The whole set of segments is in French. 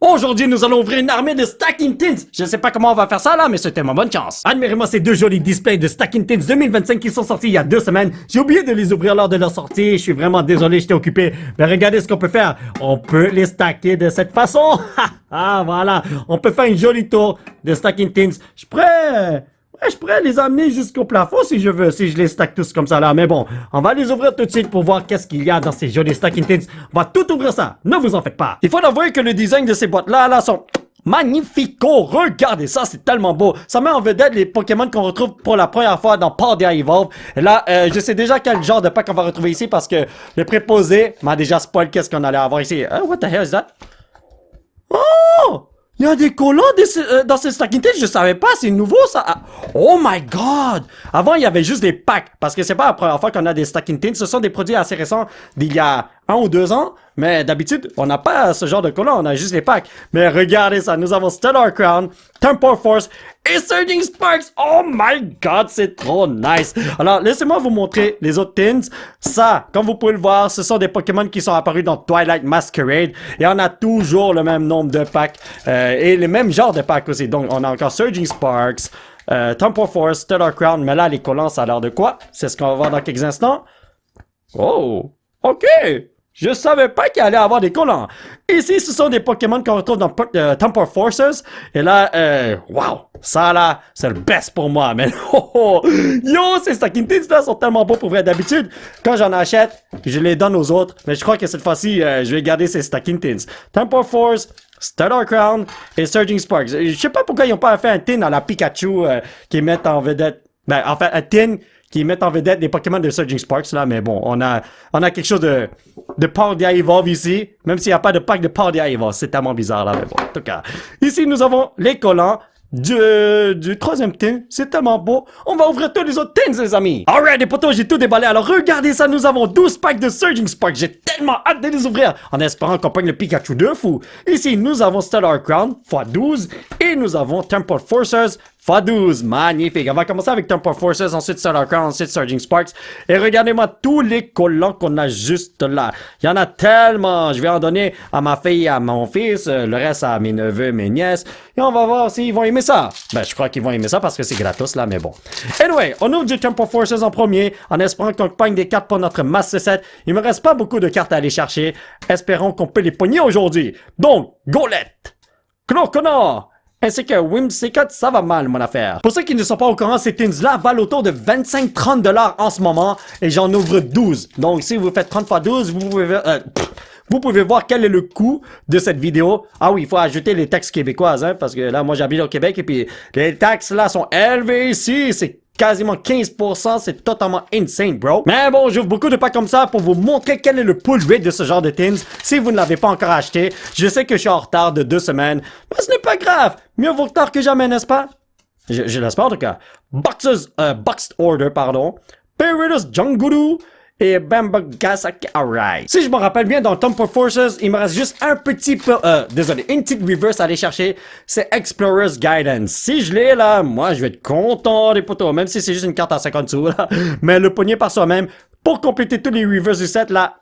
Aujourd'hui, nous allons ouvrir une armée de Stacking Tins. Je ne sais pas comment on va faire ça là, mais c'était ma bonne chance. Admirez-moi ces deux jolis displays de Stacking Tins 2025 qui sont sortis il y a 2 semaines. J'ai oublié de les ouvrir lors de leur sortie. Je suis vraiment désolé, j'étais occupé. Mais regardez ce qu'on peut faire. On peut les stacker de cette façon. Ah, voilà. On peut faire une jolie tour de Stacking Tins. Je pourrais les amener jusqu'au plafond si je veux, si je les stack tous comme ça là. Mais bon, on va les ouvrir tout de suite pour voir qu'est-ce qu'il y a dans ces jolis Stacking Tins. On va tout ouvrir ça. Ne vous en faites pas. Il faut avouer que le design de ces boîtes là sont magnifico. Regardez ça, c'est tellement beau. Ça met en vedette les Pokémon qu'on retrouve pour la première fois dans Paldea Evolve. Et là, je sais déjà quel genre de pack on va retrouver ici parce que le préposé m'a déjà spoil qu'est-ce qu'on allait avoir ici. What the hell is that? Oh! Il y a des collants dans ces Stacking Tins, je savais pas, c'est nouveau ça. Oh my god! Avant, il y avait juste des packs, parce que c'est pas la première fois qu'on a des Stacking Tins, ce sont des produits assez récents d'il y a 1 ou 2 ans, mais d'habitude, on n'a pas ce genre de collants, on a juste les packs. Mais regardez ça, nous avons Stellar Crown, Temper Force et Surging Sparks. Oh my god, c'est trop nice. Alors, laissez-moi vous montrer les autres tins. Ça, comme vous pouvez le voir, ce sont des Pokémon qui sont apparus dans Twilight Masquerade. Et on a toujours le même nombre de packs et les mêmes genres de packs aussi. Donc, on a encore Surging Sparks, Temper Force, Stellar Crown. Mais là, les collants, ça a l'air de quoi? C'est ce qu'on va voir dans quelques instants. Oh, ok. Je savais pas qu'il allait avoir des collants. Ici, ce sont des Pokémon qu'on retrouve dans Temper Forces. Et là, wow, ça là, c'est le best pour moi, man. Yo, ces Stacking Tins là sont tellement beaux pour vrai. D'habitude, quand j'en achète, je les donne aux autres. Mais je crois que cette fois-ci, je vais garder ces Stacking Tins. Temper Force, Stellar Crown et Surging Sparks. Je sais pas pourquoi ils n'ont pas fait un tin à la Pikachu qui mettent en vedette. Ben, en fait, un tin qui mettent en vedette des Pokémon de Surging Sparks là, mais bon, on a quelque chose de Paldea Evolve ici, même s'il n'y a pas de pack de Paldea Evolve, c'est tellement bizarre là, mais bon, en tout cas. Ici, nous avons les collants du troisième tin, c'est tellement beau. On va ouvrir tous les autres tins, les amis. Alright, les potos, j'ai tout déballé. Alors, regardez ça, nous avons 12 packs de Surging Spark. J'ai tellement hâte de les ouvrir, en espérant qu'on pogne le Pikachu de fou. Ici, nous avons Stellar Crown, x12, et nous avons Temper Forces, x12. Magnifique. On va commencer avec Temper Forces, ensuite Stellar Crown, ensuite Surging Sparks. Et regardez-moi tous les collants qu'on a juste là. Il y en a tellement. Je vais en donner à ma fille, à mon fils, le reste à mes neveux, mes nièces. Et on va voir s'ils vont aimer ça. Ben, je crois qu'ils vont aimer ça parce que c'est gratos là, mais bon. Anyway, on ouvre du Temper Forces en premier, en espérant qu'on pogne des cartes pour notre Master Set. Il me reste pas beaucoup de cartes à aller chercher. Espérons qu'on peut les pogner aujourd'hui. Donc, Golett, Croconaw, ainsi que Whimsicott, ça va mal mon affaire. Pour ceux qui ne sont pas au courant, ces tins-là valent autour de 25-30$ en ce moment et j'en ouvre 12. Donc si vous faites 30 x 12, vous pouvez voir quel est le coût de cette vidéo. Ah oui, il faut ajouter les taxes québécoises, hein, parce que là, moi j'habite au Québec et puis les taxes là sont élevées ici, c'est quasiment 15%, c'est totalement insane, bro. Mais bon, j'ouvre beaucoup de packs comme ça pour vous montrer quel est le pull rate de ce genre de tins. Si vous ne l'avez pas encore acheté, je sais que je suis en retard de 2 semaines, mais ce n'est pas grave. Mieux vaut tard que jamais, n'est-ce pas? Je l'espère en tout cas. Boxed Order, pardon. Peridus Junguru et Bambagasaki. Alright. Si je me rappelle bien, dans Temper Forces, il me reste juste un petit peu, une petite reverse à aller chercher. C'est Explorer's Guidance. Si je l'ai là, moi je vais être content des potos, même si c'est juste une carte à 50 sous là. Mais le pogner par soi-même, pour compléter tous les reverse du set là,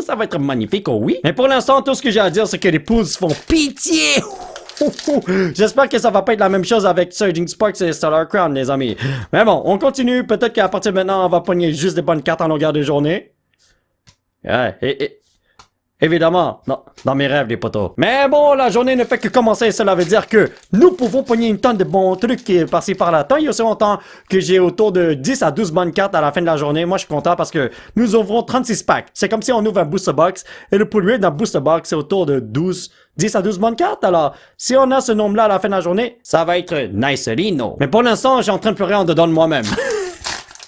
ça va être magnifique, oh oui. Mais pour l'instant, tout ce que j'ai à dire, c'est que les pools font pitié. J'espère que ça va pas être la même chose avec Surging Sparks et Stellar Crown, les amis. Mais bon, on continue. Peut-être qu'à partir de maintenant, on va pogner juste des bonnes cartes en longueur de journée. Évidemment, non, dans mes rêves, les potos. Mais bon, la journée ne fait que commencer et cela veut dire que nous pouvons pogner une tonne de bons trucs par-ci par-là. Tant il y a aussi longtemps que j'ai autour de 10 à 12 bonnes cartes à la fin de la journée. Moi, je suis content parce que nous ouvrons 36 packs. C'est comme si on ouvre un booster box et le pull rate d'un booster box, c'est autour de 10 à 12 bonnes cartes. Alors, si on a ce nombre-là à la fin de la journée, ça va être nice-lino. Mais pour l'instant, je suis en train de pleurer en dedans de moi-même.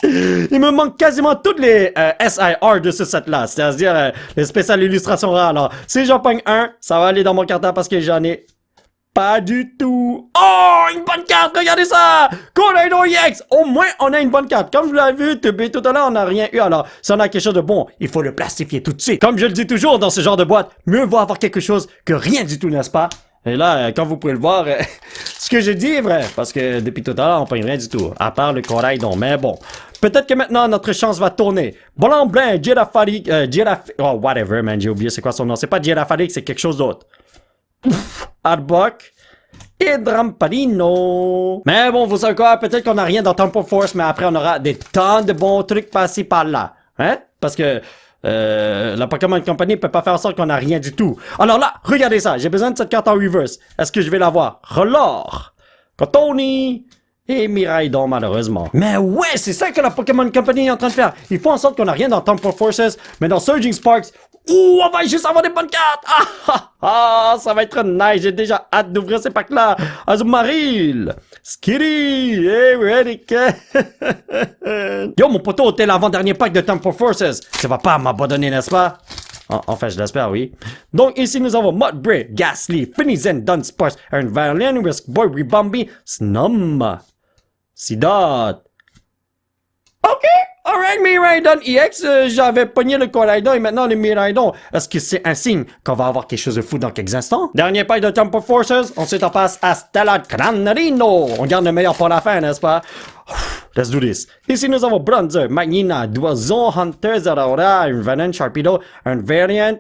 Il me manque quasiment toutes les SIR de ce set-là, c'est-à-dire les spéciales illustrations rares. Alors, si j'en pogne un, ça va aller dans mon cartable parce que j'en ai pas du tout. Oh, une bonne carte, regardez ça! Corridor EX! Au moins, on a une bonne carte. Comme vous l'avez vu, tout à l'heure, on n'a rien eu. Alors, si on a quelque chose de bon, il faut le plastifier tout de suite. Comme je le dis toujours dans ce genre de boîte, mieux vaut avoir quelque chose que rien du tout, n'est-ce pas? Et là, comme vous pouvez le voir, ce que je dis est vrai, parce que depuis tout à l'heure, on pogne rien du tout, à part le corail donc. Mais bon, peut-être que maintenant, notre chance va tourner. Blanc-Blanc, oh, whatever, man, j'ai oublié c'est quoi son nom. C'est pas Girafaric, c'est quelque chose d'autre. Arbok et Dramparino. Mais bon, vous savez quoi? Peut-être qu'on n'a rien dans Temple Force, mais après, on aura des tonnes de bons trucs passés par là. Hein? Parce que la Pokémon Company peut pas faire en sorte qu'on n'a rien du tout. Alors là, regardez ça. J'ai besoin de cette carte en reverse. Est-ce que je vais l'avoir? Relore, Cotoni et Miraidon, malheureusement. Mais ouais, c'est ça que la Pokémon Company est en train de faire. Ils font en sorte qu'on n'a rien dans Temple Forces, mais dans Surging Sparks, ouh, on va juste avoir des bonnes cartes. Ça va être nice. J'ai déjà hâte d'ouvrir ces packs-là. Azumarill, Skitty, et Reddick. Yo, mon poteau, t'es l'avant-dernier pack de Temple Forces. Ça va pas m'abandonner, n'est-ce pas? Enfin, je l'espère, oui. Donc, ici, nous avons Mudbray, Ghastly, Finizen, Dunsparce, Aaron Valiant, Risk Boy, Ribombi, Snum, Seedot. Ok, alright, Miraidon EX, j'avais pogné le Coraidon et maintenant le Miraidon. Est-ce que c'est un signe qu'on va avoir quelque chose de fou dans quelques instants? Dernier pack de Temple Forces, ensuite on passe à Stellar Cranarino. On garde le meilleur pour la fin, n'est-ce pas? Let's do this. Ici, nous avons Bronzer, Magnina, Doison, Hunter, Zeraora, un Venom, Sharpedo, un Variant.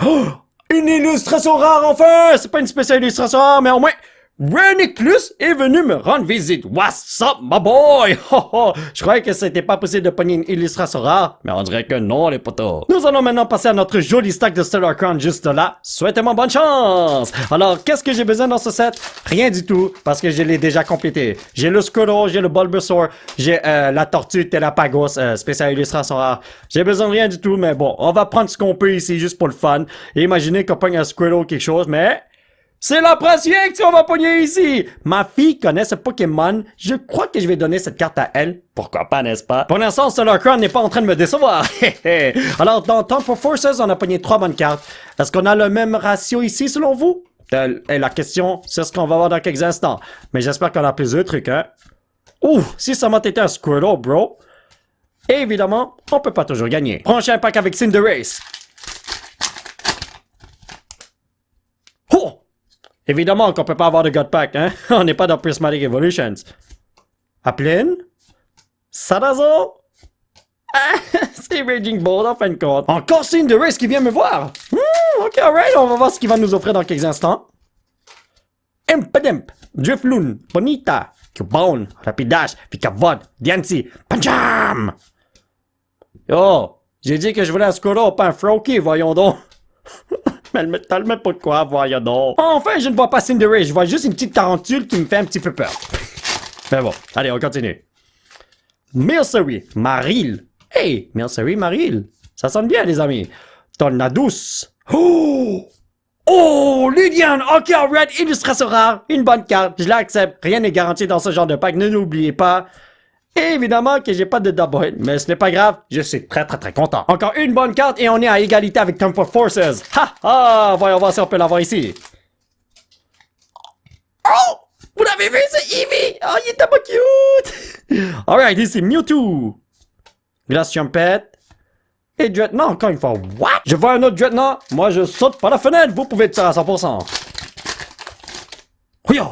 Oh! Une illustration rare, enfin! C'est pas une spéciale illustration rare, mais au moins, Reniclus est venu me rendre visite. What's up, my boy? Je croyais que c'était pas possible de pogner une illustration rare, mais on dirait que non, les potos. Nous allons maintenant passer à notre joli stack de Stellar Crown juste là. Souhaitez-moi bonne chance! Alors, qu'est-ce que j'ai besoin dans ce set? Rien du tout, parce que je l'ai déjà complété. J'ai le Squirtle, j'ai le Bulbasaur, j'ai la Tortue Telapagos, spéciale illustration rare. J'ai besoin de rien du tout, mais bon, on va prendre ce qu'on peut ici juste pour le fun. Et imaginez qu'on pogne un Squirtle ou quelque chose, mais... c'est la première qu'on va pogner ici! Ma fille connaît ce Pokémon. Je crois que je vais donner cette carte à elle. Pourquoi pas, n'est-ce pas? Pour l'instant, Stellar Crown n'est pas en train de me décevoir. Alors, dans Temple Forces, on a pogné 3 bonnes cartes. Est-ce qu'on a le même ratio ici, selon vous? Telle est la question. C'est ce qu'on va voir dans quelques instants. Mais j'espère qu'on a plusieurs trucs, hein? Ouh, si ça m'a été un Squirtle, bro. Et évidemment, on peut pas toujours gagner. Prochain pack avec Cinderace. Oh! Évidemment qu'on peut pas avoir de God Pack, hein? On n'est pas dans Prismatic Evolutions. Applin? Sadazo? C'est Raging Bolt en fin de compte. Encore Cinderace qui vient me voir! Ok, alright, on va voir ce qu'il va nous offrir dans quelques instants. Impedimp, Drifloon, Bonita, Cubone, Rapidash, Vikavod, Diancie, Pancham! Yo, j'ai dit que je voulais un Squirtle, pas un Froakie, voyons donc. Mais elle me tellement pas de quoi, voyons donc. Enfin, je ne vois pas Cinderace, je vois juste une petite tarentule qui me fait un petit peu peur. Mais bon, allez, on continue. Milcery, Marill. Hey, Milcery, Marill. Ça sonne bien, les amis. Tornadus. Oh! Oh, Lydian! Ok, alright, illustration rare. Une bonne carte, je l'accepte. Rien n'est garanti dans ce genre de pack, ne l'oubliez pas. Et évidemment que j'ai pas de double hit, mais ce n'est pas grave, je suis très content. Encore une bonne carte et on est à égalité avec Temple Forces. Ha ha! Voyons voir si on peut l'avoir ici. Oh! Vous l'avez vu, c'est Eevee! Oh, il est tellement cute! Alright, ici Mewtwo. Glaciampet. Et Dreadnought, encore une fois. What? Je vois un autre Dreadnought. Moi, je saute par la fenêtre. Vous pouvez tirer à 100%. Huyo!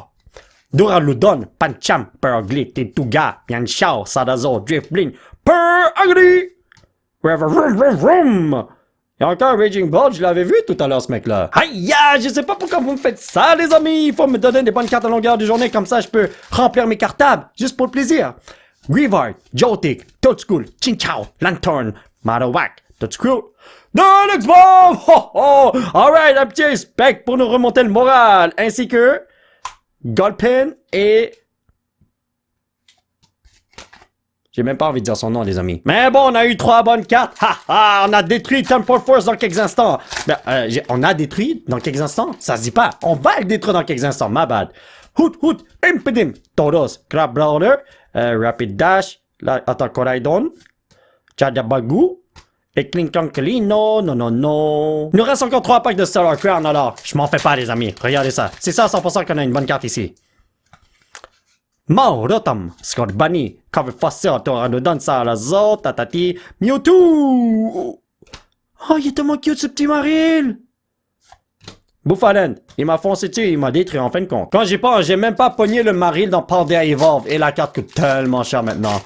Duraludon, Pancham, Perglit, Tituga, Mienshao, Sadazo, Drifblim, Peragli! Vroom! Il y a encore un Raging Bolt, je l'avais vu tout à l'heure, ce mec-là. Aïe, je sais pas pourquoi vous me faites ça, les amis. Il faut me donner des bonnes cartes à longueur de journée, comme ça je peux remplir mes cartables, juste pour le plaisir. Greavard, Joltik, Toadschool, Chinchou, Lanthorn, Marowak, Toadschool. Deluxe Bomb! Oh oh! Alright, un petit spec pour nous remonter le moral, ainsi que... Golpin et... j'ai même pas envie de dire son nom, les amis. Mais bon, on a eu 3 bonnes cartes. Ha ha! On a détruit Temple Force dans quelques instants. Ben, on a détruit dans quelques instants? Ça se dit pas. On va le détruire dans quelques instants. My bad. Hoot, Impedim, Tauros, Crabrawler, Rapid Dash, attends, Coraidon, Chadabagu, et Clinkonkelino, non. Il nous reste encore 3 packs de Stellar Crown, alors je m'en fais pas, les amis. Regardez ça. C'est ça à 100% qu'on a une bonne carte ici. Maurotam, Scott Bunny, Cover Fossil, Toranodon, Salazo, Tatati, Mewtwo! Oh, il est tellement cute ce petit Marill! Bouffaland, il m'a foncé dessus, il m'a détruit en fin de compte. Quand j'ai même pas pogné le Marill dans Paldea Evolve, et la carte coûte tellement cher maintenant.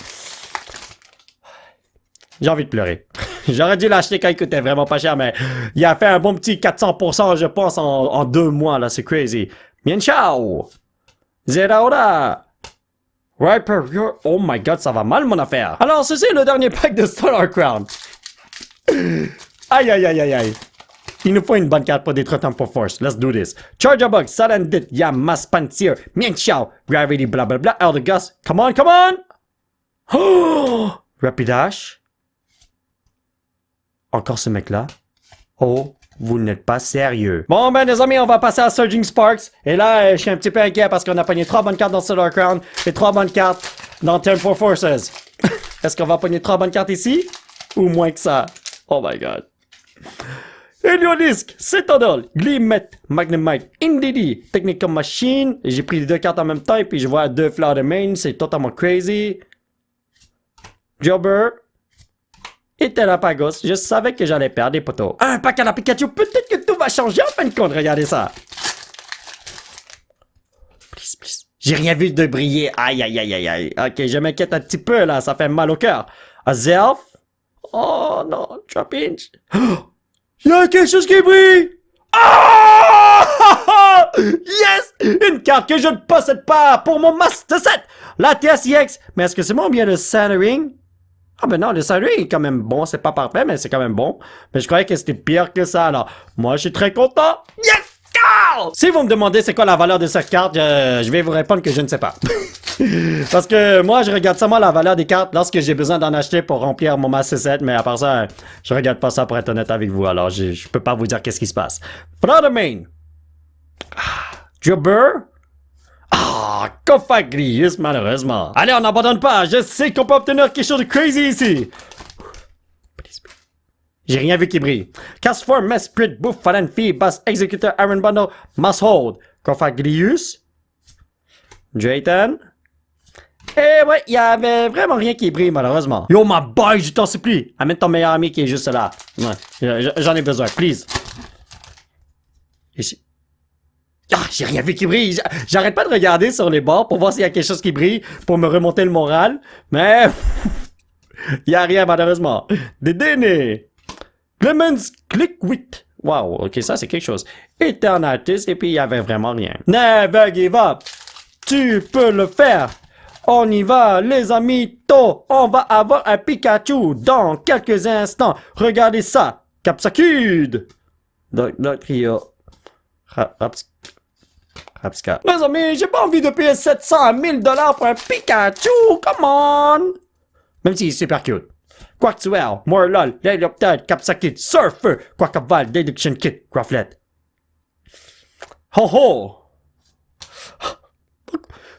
J'ai envie de pleurer. J'aurais dû l'acheter quand il coûtait vraiment pas cher, mais il a fait un bon petit 400%, je pense, en 2 mois, là. C'est crazy. Mian Chao! Zeraora! Riper, oh my god, ça va mal, mon affaire. Alors, ceci est le dernier pack de Stellar Crown. Aïe, aïe, aïe, aïe, aïe. Il nous faut une bonne carte pour détruire Tempo Force. Let's do this. Charger Bug, Salendit, Yamas, Pantier, Mian Chao, Gravity, blablabla, Elder Gus. Come on, come on! Oh! Rapidash. Encore ce mec-là. Oh, vous n'êtes pas sérieux. Bon, ben, les amis, on va passer à Surging Sparks. Et là, je suis un petit peu inquiet parce qu'on a pogné 3 bonnes cartes dans Stellar Crown et 3 bonnes cartes dans Tempo Forces. Est-ce qu'on va pogner 3 bonnes cartes ici? Ou moins que ça? Oh my god. Heliodisc, Citadel, Glimmet, Magnemite, Indeedee, Technical Machine. J'ai pris les 2 cartes en même temps et puis je vois 2 fleurs de main. C'est totalement crazy. Jobber. Et Terrapagos, je savais que j'allais perdre des poteaux. Un pack à la Pikachu, peut-être que tout va changer en fin de compte, regardez ça. Please, please. J'ai rien vu de briller, aïe, aïe, aïe, aïe, aïe. Ok, je m'inquiète un petit peu, là, ça fait mal au cœur. Azelf. Oh non, Trap Inch. Il y a quelque chose qui brille. Ah! Yes! Une carte que je ne possède pas pour mon Master Set. La TSX. Mais est-ce que c'est moi ou bien le Centering? Ah ben non, le Centering est quand même bon. C'est pas parfait, mais c'est quand même bon. Mais je croyais que c'était pire que ça, alors. Moi, je suis très content. Yes! Si vous me demandez c'est quoi la valeur de cette carte, je vais vous répondre que je ne sais pas. Parce que moi, je regarde seulement la valeur des cartes lorsque j'ai besoin d'en acheter pour remplir mon Master Set, mais à part ça, je regarde pas ça pour être honnête avec vous, alors je peux pas vous dire qu'est-ce qui se passe. Main. Jobber. Ah, Cofagrius, malheureusement. Allez, on n'abandonne pas, je sais qu'on peut obtenir quelque chose de crazy ici. J'ai rien vu qui brille. Castform, Mesprit, Boof, Fallen Fee, Boss, Executor, Iron Bundle, Musthold, Cofagrius, Drayton. Eh ouais, il y avait vraiment rien qui brille, malheureusement. Yo, ma boy, je t'en supplie. Amène ton meilleur ami qui est juste là. Ouais, j'en ai besoin, please. Ici. Ah, j'ai rien vu qui brille. J'arrête pas de regarder sur les bords pour voir s'il y a quelque chose qui brille, pour me remonter le moral. Mais, il y a rien, malheureusement. Dédéné. Clemens Clickwit. Wow, ok, ça c'est quelque chose. Eternatus, et puis il y avait vraiment rien. Never give up. Tu peux le faire. On y va, les amis. On va avoir un Pikachu dans quelques instants. Regardez ça. Capsacud. Trio. Rapscat. Les amis, j'ai pas envie de payer 700 à 1000 $ pour un Pikachu. Come on. Même s'il est super cute. Quaxwell, Morlul, Leloptad, Capsakid, Surfer, Quackaval, Deduction Kit, Craftlet. Ho ho!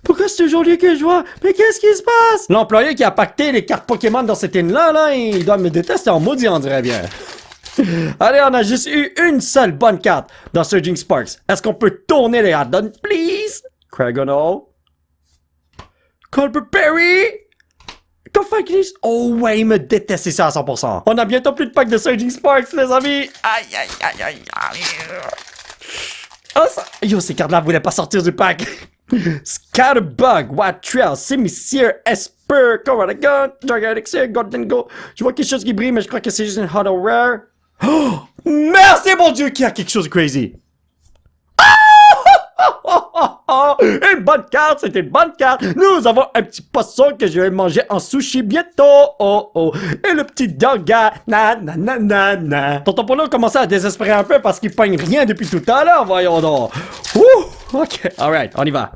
Pourquoi c'est toujours lui que je vois? Mais qu'est-ce qui se passe? L'employé qui a pacté les cartes Pokémon dans cette île-là, il doit me détester en maudit, on dirait bien. Allez, on a juste eu une seule bonne carte dans Surging Sparks. Est-ce qu'on peut tourner les add-ons, please? Cragonall. Colbert Perry. Cofagris. Oh ouais, il me déteste, c'est ça à 100%. On a bientôt plus de packs de Surging Sparks, les amis. Aïe, aïe, aïe, aïe, aïe. Oh, ça... Yo, ces cartes-là voulaient pas sortir du pack. Scatterbug, Wattrell, Simisear, Esper, Corrigan, Dragonixer, Golden Go. Je vois quelque chose qui brille, mais je crois que c'est juste une Huddle Rare. Oh, merci mon Dieu qu'il y a quelque chose de crazy. Une bonne carte, c'était une bonne carte. Nous avons un petit poisson que je vais manger en sushi bientôt. Oh oh. Et le petit Doga. Na na na na na. Tonton Polo commençait à désespérer un peu parce qu'il pogne rien depuis tout à l'heure. Voyons donc. Ouh. Ok. Alright, on y va.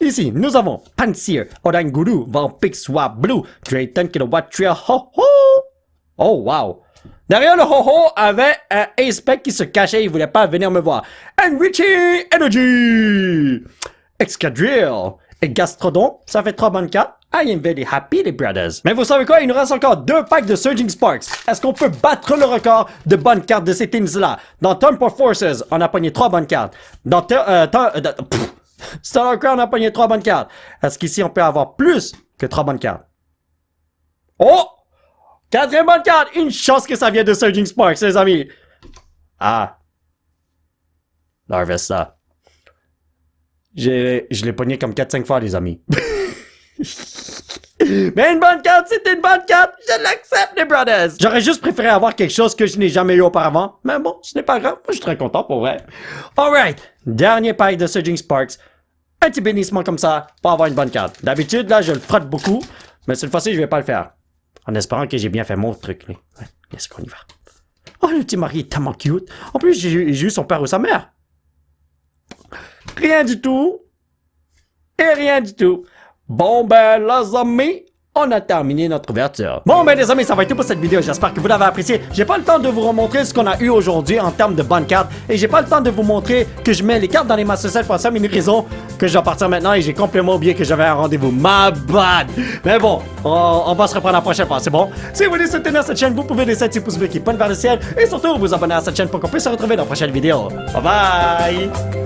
Ici, nous avons Pansear, Oranguru, Vampix, Swab Blue, Drayton, Kilowatt Trail, Ho Ho. Oh wow. Derrière le Ho-Ho avait un Ace-Spec qui se cachait, il voulait pas venir me voir. Enriching Energy! Excadrill et Gastrodon, ça fait 3 bonnes cartes. I am very happy, les brothers. Mais vous savez quoi, il nous reste encore 2 packs de Surging Sparks. Est-ce qu'on peut battre le record de bonnes cartes de ces teams-là? Dans Turn for Forces, on a pogné 3 bonnes cartes. Dans Stellar Crown, on a pogné 3 bonnes cartes. Est-ce qu'ici, on peut avoir plus que 3 bonnes cartes? Oh! 4e bonne carte! Une chance que ça vient de Surging Sparks, les amis! Ah. Larvesta. Je l'ai pogné comme 4-5 fois, les amis. Mais une bonne carte, c'est une bonne carte. Je l'accepte, les brothers. J'aurais juste préféré avoir quelque chose que je n'ai jamais eu auparavant. Mais bon, ce n'est pas grave. Moi, je suis très content pour vrai. Alright. Dernier pack de Surging Sparks. Un petit bénissement comme ça pour avoir une bonne carte. D'habitude, là, je le frotte beaucoup. Mais cette fois-ci, je vais pas le faire. En espérant que j'ai bien fait mon truc. Là. Ouais, est-ce qu'on y va? Oh, le petit mari est tellement cute. En plus, j'ai eu son père ou sa mère. Rien du tout. Et rien du tout. Bon, ben, les amis, on a terminé notre ouverture. Bon, ben, les amis, ça va être tout pour cette vidéo. J'espère que vous l'avez apprécié. J'ai pas le temps de vous remontrer ce qu'on a eu aujourd'hui en termes de bonnes cartes. Et j'ai pas le temps de vous montrer que je mets les cartes dans les Master Set pour la simple et unique raison que je dois partir maintenant et j'ai complètement oublié que j'avais un rendez-vous. My bad! Mais bon, on va se reprendre la prochaine fois, c'est bon? Si vous voulez soutenir cette chaîne, vous pouvez laisser un petit pouce bleu qui pointe vers le ciel et surtout vous abonner à cette chaîne pour qu'on puisse se retrouver dans la prochaine vidéo. Bye bye!